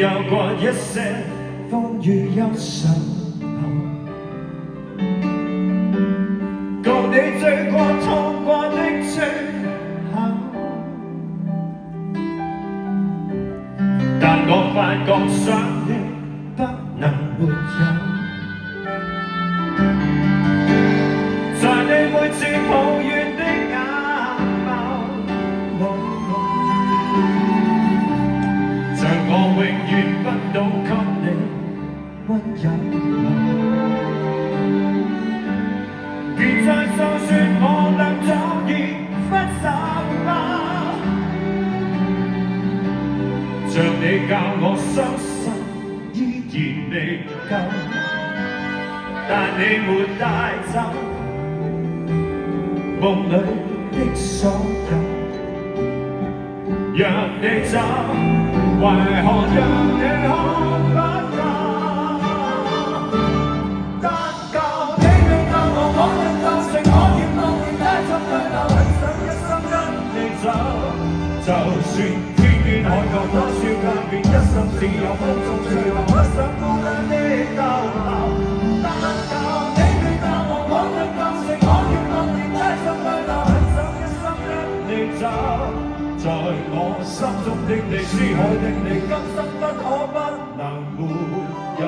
有過一些風雨憂傷後，共你醉過痛過的最後，但我發覺想你不能沒有。在你每次抱怨的眼眸，像我永遠不懂給你溫柔。別再訴說我倆早已分手吧，像你教我相信依然未夠，但你沒帶走夢裏的所有，讓你走，為何讓你看不到？但求你未夠我，我亦夠情，我願夢見帶着淚流，很想一生跟你走。就算天邊海角多少改變，一生只有風中吹流，不想孤單的逗留。但求你未夠我，我亦夠情，我願夢見帶着淚流，很想一生跟你走。在我心中的你，思海的你，今生不可不能沒有。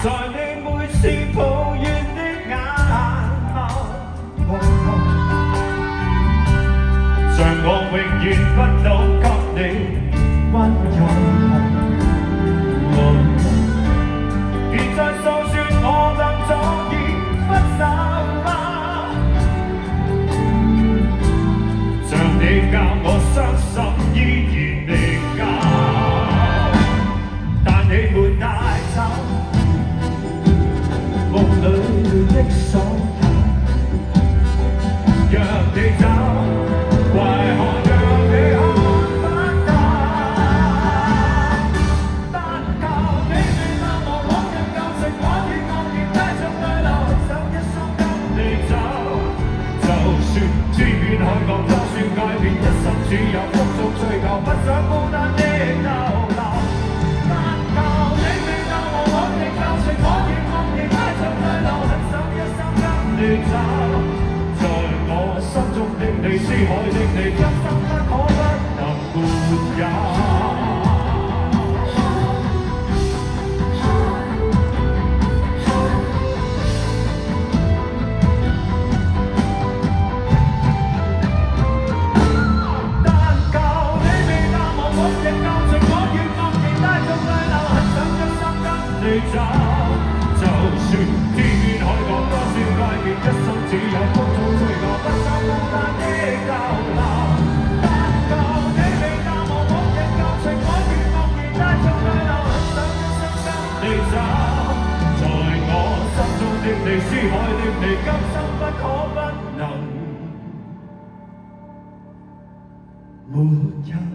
在你每次抱怨的眼眸，像我永遠不懂給你溫柔。別再訴說我倆早已分手吧，像你教我相信依然未夠，但你沒帶走夢裏的所有，讓你走，為何讓你看不到？但求你未夠我，我亦夠情，我願夢見帶着淚流，想一生跟你走。就算天邊海角多少改變，一生只有風中追求，不想孤單的逗留。但求你未夠我，我亦夠情，我願夢見帶着淚流，很想一生跟你走。在我心中的你，思海的你，今生不可不能沒有。但求你未夠我，我亦夠情，我願夢見帶着淚流，很想一生跟你走。就算天邊海角多少改變，一生只有風中吹過，不想孤單的逗留。但求你未夠我，我亦夠情，我願夢見帶着淚流，很想一生跟你走。在我心中的你，思海的你，今生不可不能沒有。